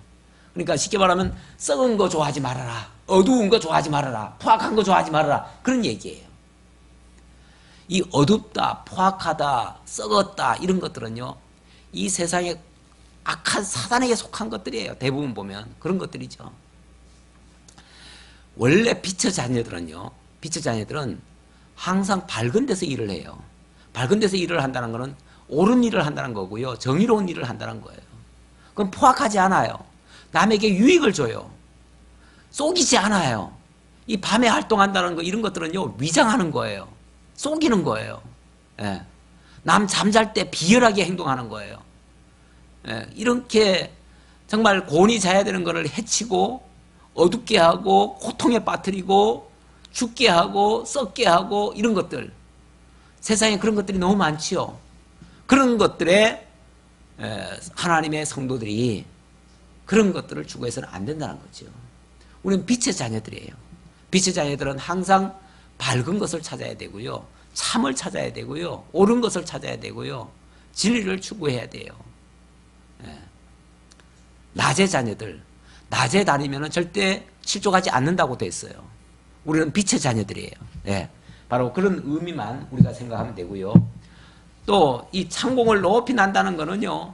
Speaker 1: 그러니까 쉽게 말하면 썩은 거 좋아하지 말아라. 어두운 거 좋아하지 말아라. 포악한 거 좋아하지 말아라. 그런 얘기예요. 이 어둡다, 포악하다, 썩었다 이런 것들은요. 이 세상에 악한 사단에게 속한 것들이에요. 대부분 보면 그런 것들이죠. 원래 빛의 자녀들은 항상 밝은 데서 일을 해요. 밝은 데서 일을 한다는 것은 옳은 일을 한다는 거고요. 정의로운 일을 한다는 거예요. 그럼 포악하지 않아요. 남에게 유익을 줘요. 속이지 않아요. 이 밤에 활동한다는 거 이런 것들은요. 위장하는 거예요. 속이는 거예요. 예. 남 잠잘 때 비열하게 행동하는 거예요. 예. 이렇게 정말 곤히 자야 되는 것을 해치고 어둡게 하고 고통에 빠뜨리고 죽게 하고 썩게 하고 이런 것들 세상에 그런 것들이 너무 많지요. 그런 것들에 하나님의 성도들이 그런 것들을 추구해서는 안 된다는 거죠. 우리는 빛의 자녀들이에요. 빛의 자녀들은 항상 밝은 것을 찾아야 되고요. 참을 찾아야 되고요. 옳은 것을 찾아야 되고요. 진리를 추구해야 돼요. 낮의 자녀들, 낮에 다니면 절대 실족하지 않는다고 돼 있어요. 우리는 빛의 자녀들이에요. 네. 바로 그런 의미만 우리가 생각하면 되고요. 또 이 창공을 높이 난다는 거는요.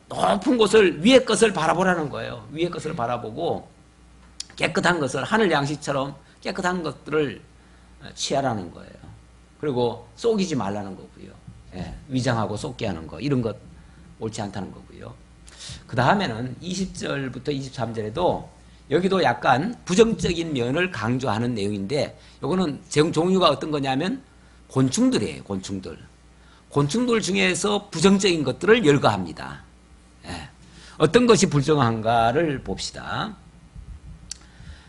Speaker 1: 높은 곳을 위의 것을 바라보라는 거예요. 위의 것을 바라보고 깨끗한 것을 하늘 양식처럼 깨끗한 것들을 취하라는 거예요. 그리고 속이지 말라는 거고요. 예, 위장하고 속게 하는 거 이런 것 옳지 않다는 거고요. 그 다음에는 20절부터 23절에도 여기도 약간 부정적인 면을 강조하는 내용인데 요거는 종류가 어떤 거냐면 곤충들이에요. 곤충들 중에서 부정적인 것들을 열거합니다. 예. 어떤 것이 불정한가를 봅시다.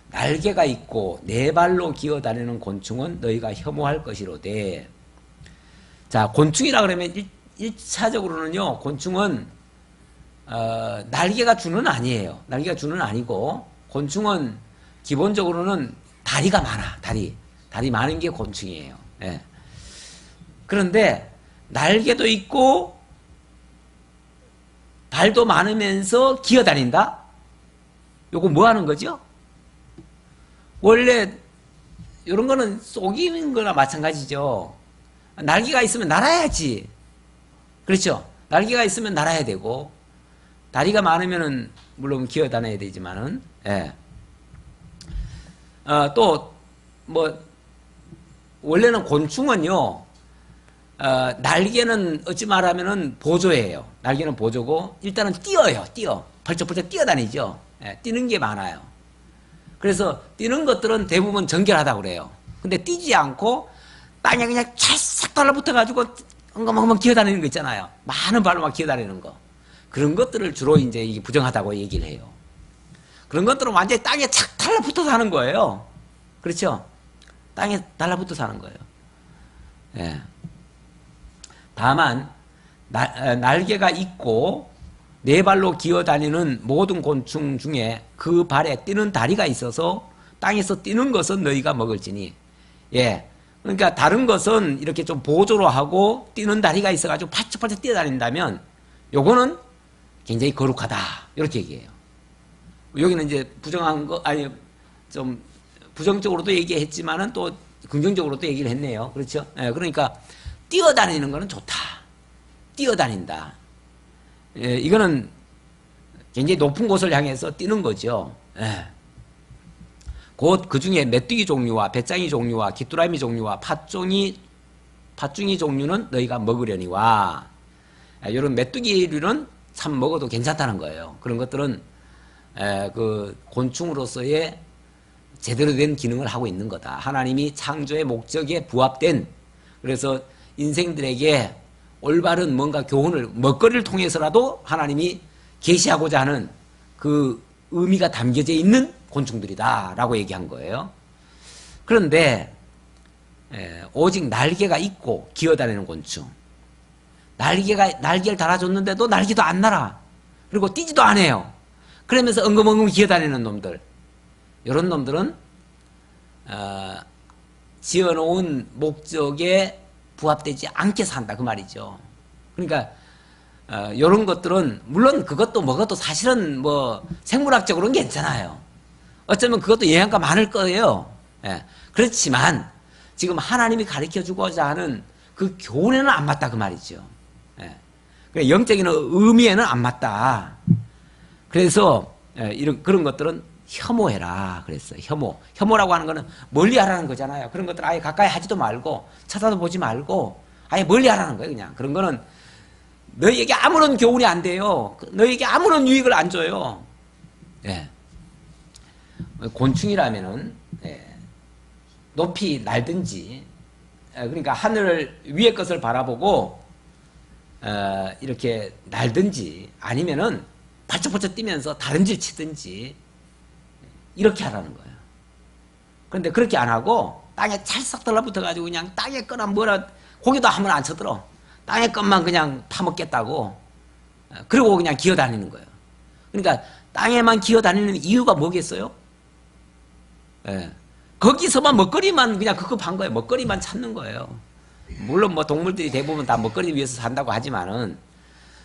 Speaker 1: 날개가 있고 네 발로 기어다니는 곤충은 너희가 혐오할 것이로되. 자, 곤충이라 그러면 1차적으로는요. 곤충은 날개가 주는 아니에요. 날개가 주는 아니고 곤충은 기본적으로는 다리가 많아. 다리 많은 게 곤충이에요. 예. 그런데 날개도 있고 발도 많으면서 기어다닌다? 요거 뭐 하는 거죠? 원래 이런 거는 속이는 거나 마찬가지죠. 날개가 있으면 날아야지. 그렇죠? 날개가 있으면 날아야 되고 다리가 많으면은 물론 기어다녀야 되지만은 예. 또 뭐 원래는 곤충은요. 날개는 어찌 말하면은 보조예요. 날개는 보조고 일단은 뛰어요. 벌쩍벌쩍 뛰어다니죠. 예, 뛰는 게 많아요. 그래서 뛰는 것들은 대부분 정결하다고 그래요. 근데 뛰지 않고 땅에 그냥 찰싹 달라붙어가지고 엉금엉금 기어다니는 거 있잖아요. 많은 발로 막 기어다니는 거. 그런 것들을 주로 이제 이게 부정하다고 얘기를 해요. 그런 것들은 완전히 땅에 착 달라붙어 사는 거예요. 그렇죠? 땅에 달라붙어 사는 거예요. 예. 다만 날개가 있고 네 발로 기어다니는 모든 곤충 중에 그 발에 뛰는 다리가 있어서 땅에서 뛰는 것은 너희가 먹을지니. 예. 그러니까 다른 것은 이렇게 좀 보조로 하고 뛰는 다리가 있어가지고 팔짝팔짝 뛰어다닌다면 요거는 굉장히 거룩하다. 이렇게 얘기해요. 여기는 이제 부정한 거, 아니, 좀 부정적으로도 얘기했지만은 또 긍정적으로 또 얘기를 했네요. 그렇죠? 예, 그러니까 뛰어다니는 거는 좋다. 뛰어다닌다. 예, 이거는 굉장히 높은 곳을 향해서 뛰는 거죠. 예. 곧 그 중에 메뚜기 종류와 배짱이 종류와 귀뚜라미 종류와 팥종이 종류는 너희가 먹으려니와, 이런 메뚜기류는 참 먹어도 괜찮다는 거예요. 그런 것들은 그 곤충으로서의 제대로 된 기능을 하고 있는 거다. 하나님이 창조의 목적에 부합된, 그래서 인생들에게 올바른 뭔가 교훈을 먹거리를 통해서라도 하나님이 계시하고자 하는 그 의미가 담겨져 있는 곤충들이다 라고 얘기한 거예요. 그런데 오직 날개가 있고 기어다니는 곤충, 날개를 달아줬는데도 날개도 안 날아, 그리고 뛰지도 않아요. 그러면서 엉금엉금 기어다니는 놈들, 이런 놈들은 지어놓은 목적에 부합되지 않게 산다 그 말이죠. 그러니까 이런 것들은 물론 그것도 먹어도 사실은 뭐 생물학적으로는 괜찮아요. 어쩌면 그것도 영양가 많을 거예요. 예. 그렇지만 지금 하나님이 가르쳐주고자 하는 그 교훈에는 안 맞다 그 말이죠. 예. 그러니까 영적인 의미에는 안 맞다. 그래서 그런 것들은 혐오해라 그랬어요. 혐오라고 하는 거는 멀리 하라는 거잖아요. 그런 것들 아예 가까이 하지도 말고 쳐다도 보지 말고 아예 멀리 하라는 거예요. 그냥 그런 거는 너희에게 아무런 교훈이 안 돼요. 너희에게 아무런 유익을 안 줘요. 예. 곤충이라면은 높이 날든지, 그러니까 하늘 위의 것을 바라보고 이렇게 날든지, 아니면은 발쩍발쩍 뛰면서 다른질 치든지 이렇게 하라는 거예요. 그런데 그렇게 안 하고 땅에 찰싹 달라붙어가지고 그냥 땅에 거나 뭐라 고기도 한번 안 쳐들어. 땅에 것만 그냥 파먹겠다고. 그리고 그냥 기어다니는 거예요. 그러니까 땅에만 기어다니는 이유가 뭐겠어요? 예. 거기서만 먹거리만 그냥 급급한 거예요. 먹거리만 찾는 거예요. 물론 뭐 동물들이 대부분 다 먹거리 위해서 산다고 하지만은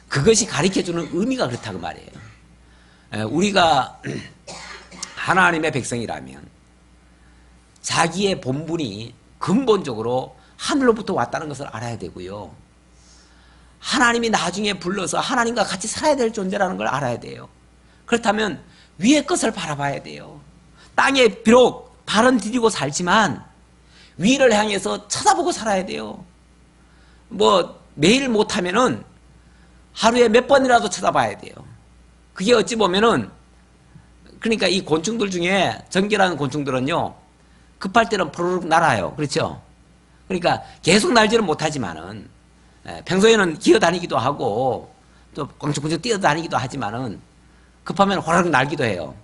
Speaker 1: 그것이 가르쳐주는 의미가 그렇다고 말이에요. 우리가 하나님의 백성이라면 자기의 본분이 근본적으로 하늘로부터 왔다는 것을 알아야 되고요. 하나님이 나중에 불러서 하나님과 같이 살아야 될 존재라는 걸 알아야 돼요. 그렇다면 위의 것을 바라봐야 돼요. 땅에 비록 발은 디디고 살지만 위를 향해서 쳐다보고 살아야 돼요. 뭐 매일 못하면은 하루에 몇 번이라도 쳐다봐야 돼요. 그게 어찌 보면은, 그러니까 이 곤충들 중에 정결한 곤충들은요, 급할 때는 포르륵 날아요. 그렇죠? 그러니까 계속 날지는 못하지만은 평소에는 기어다니기도 하고 또 꽝충꽝충 뛰어다니기도 하지만은 급하면 호라락 날기도 해요.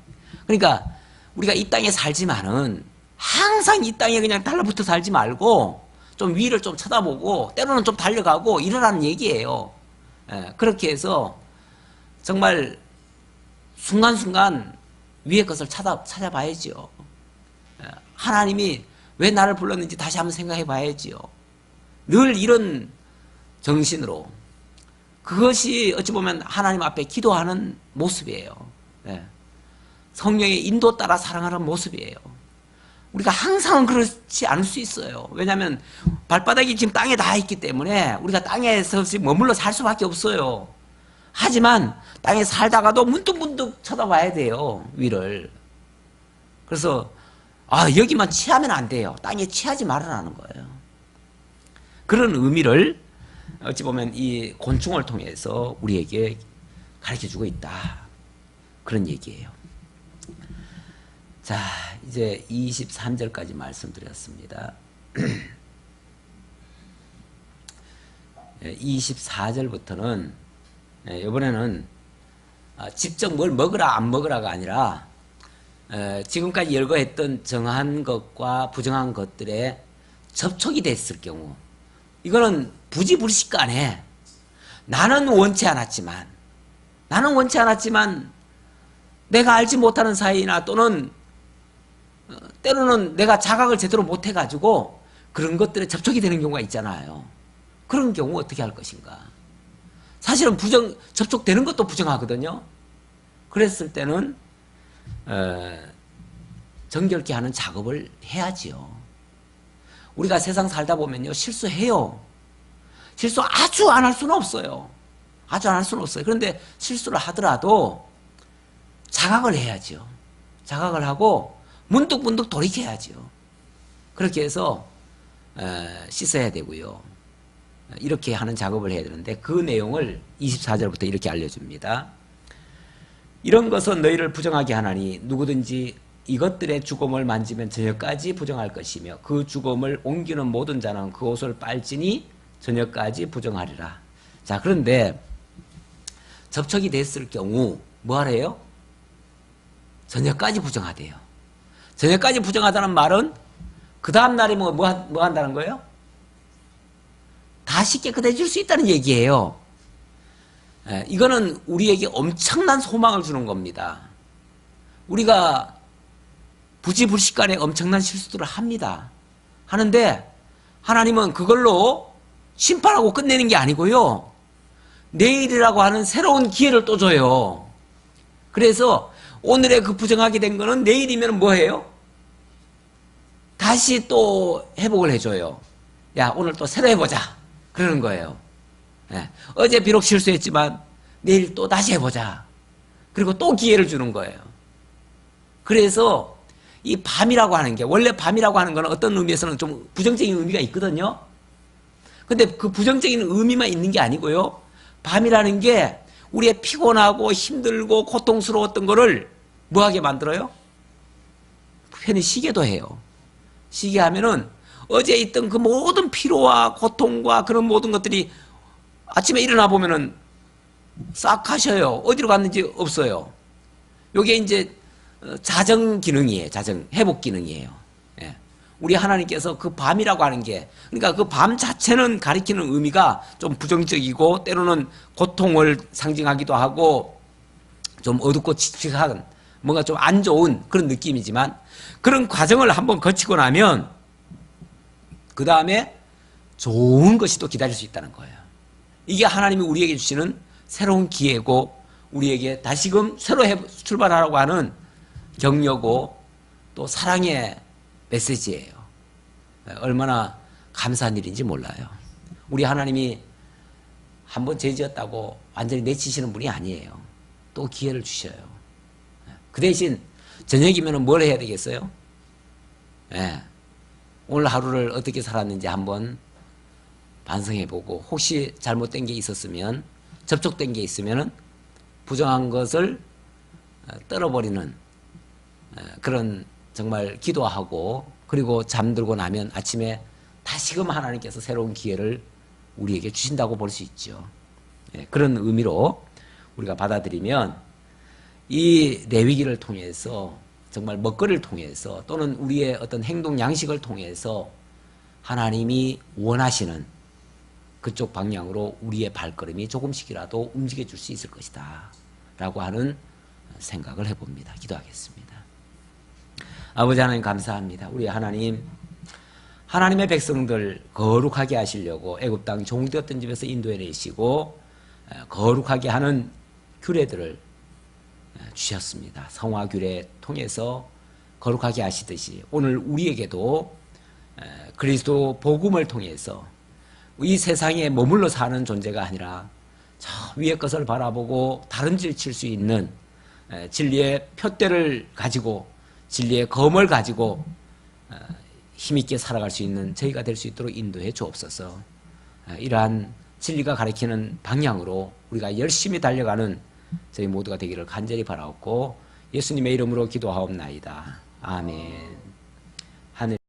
Speaker 1: 그러니까 우리가 이 땅에 살지만은 항상 이 땅에 그냥 달라붙어 살지 말고 좀 위를 좀 쳐다보고 때로는 좀 달려가고 이러라는 얘기예요. 그렇게 해서 정말 순간순간 위의 것을 찾아봐야지요. 하나님이 왜 나를 불렀는지 다시 한번 생각해 봐야지요. 늘 이런 정신으로. 그것이 어찌 보면 하나님 앞에 기도하는 모습이에요. 성령의 인도 따라 사랑하는 모습이에요. 우리가 항상 그렇지 않을 수 있어요. 왜냐하면 발바닥이 지금 땅에 닿아 있기 때문에 우리가 땅에서 머물러 살 수밖에 없어요. 하지만 땅에 살다가도 문득문득 쳐다봐야 돼요. 위를. 그래서 여기만 취하면 안 돼요. 땅에 취하지 말으라는 거예요. 그런 의미를 어찌 보면 이 곤충을 통해서 우리에게 가르쳐주고 있다. 그런 얘기예요. 자, 이제 23절까지 말씀드렸습니다. 24절부터는 이번에는 직접 뭘 먹으라 안 먹으라가 아니라 지금까지 열거했던 정한 것과 부정한 것들에 접촉이 됐을 경우, 이거는 부지불식간에 나는 원치 않았지만 내가 알지 못하는 사이나 또는 때로는 내가 자각을 제대로 못해가지고 그런 것들에 접촉이 되는 경우가 있잖아요. 그런 경우 어떻게 할 것인가. 사실은 접촉되는 것도 부정하거든요. 그랬을 때는 정결케 하는 작업을 해야지요. 우리가 세상 살다 보면요, 실수해요. 실수 아주 안 할 수는 없어요. 아주 안 할 수는 없어요. 그런데 실수를 하더라도 자각을 해야죠. 자각을 하고 문득문득 돌이켜야죠. 그렇게 해서 씻어야 되고요. 이렇게 하는 작업을 해야 되는데 그 내용을 24절부터 이렇게 알려줍니다. 이런 것은 너희를 부정하게 하나니 누구든지 이것들의 주검을 만지면 저녁까지 부정할 것이며 그 주검을 옮기는 모든 자는 그 옷을 빨지니 저녁까지 부정하리라. 자, 그런데 접촉이 됐을 경우 뭐 하래요? 저녁까지 부정하대요. 저녁까지 부정하다는 말은 그 다음 날이 뭐 한다는 거예요? 다시 깨끗해질 수 있다는 얘기예요. 이거는 우리에게 엄청난 소망을 주는 겁니다. 우리가 부지불식간에 엄청난 실수들을 합니다. 하는데 하나님은 그걸로 심판하고 끝내는 게 아니고요. 내일이라고 하는 새로운 기회를 또 줘요. 그래서 오늘의 그 부정하게 된 거는 내일이면 뭐예요? 다시 또 회복을 해줘요. 야, 오늘 또 새로 해보자. 그러는 거예요. 어제 비록 실수했지만 내일 또 다시 해보자. 그리고 또 기회를 주는 거예요. 그래서 이 밤이라고 하는 게, 원래 밤이라고 하는 거는 어떤 의미에서는 좀 부정적인 의미가 있거든요. 근데 그 부정적인 의미만 있는 게 아니고요. 밤이라는 게 우리의 피곤하고 힘들고 고통스러웠던 거를 뭐하게 만들어요? 편히 쉬게도 해요. 쉬게 하면은 어제 있던 그 모든 피로와 고통과 그런 모든 것들이 아침에 일어나 보면은 싹 가셔요. 어디로 갔는지 없어요. 요게 이제 자정 기능이에요. 자정, 회복 기능이에요. 예. 우리 하나님께서 그 밤이라고 하는 게, 그러니까 그 밤 자체는 가리키는 의미가 좀 부정적이고 때로는 고통을 상징하기도 하고 좀 어둡고 칙칙한 뭔가 좀 안 좋은 그런 느낌이지만 그런 과정을 한번 거치고 나면 그 다음에 좋은 것이 또 기다릴 수 있다는 거예요. 이게 하나님이 우리에게 주시는 새로운 기회고 우리에게 다시금 새로 출발하라고 하는 격려고 또 사랑의 메시지예요. 얼마나 감사한 일인지 몰라요. 우리 하나님이 한번 죄 지었다고 완전히 내치시는 분이 아니에요. 또 기회를 주셔요. 그 대신 저녁이면 뭘 해야 되겠어요? 오늘 하루를 어떻게 살았는지 한번 반성해보고 혹시 잘못된 게 있었으면, 접촉된 게 있으면 부정한 것을 떨어버리는 그런 정말 기도하고, 그리고 잠들고 나면 아침에 다시금 하나님께서 새로운 기회를 우리에게 주신다고 볼 수 있죠. 그런 의미로 우리가 받아들이면 이 레위기를 통해서, 정말 먹거리를 통해서 또는 우리의 어떤 행동 양식을 통해서 하나님이 원하시는 그쪽 방향으로 우리의 발걸음이 조금씩이라도 움직여 줄 수 있을 것이다 라고 하는 생각을 해봅니다. 기도하겠습니다. 아버지 하나님 감사합니다. 우리 하나님, 하나님의 백성들 거룩하게 하시려고 애굽 땅 종되었던 집에서 인도해내시고 거룩하게 하는 규례들을 주셨습니다. 성화 규례 통해서 거룩하게 하시듯이 오늘 우리에게도 그리스도 복음을 통해서 이 세상에 머물러 사는 존재가 아니라 저 위의 것을 바라보고 다름질 수 있는 진리의 푯대를 가지고 진리의 검을 가지고 힘있게 살아갈 수 있는 저희가 될 수 있도록 인도해 주옵소서. 이러한 진리가 가리키는 방향으로 우리가 열심히 달려가는 저희 모두가 되기를 간절히 바라옵고 예수님의 이름으로 기도하옵나이다. 아멘. 하늘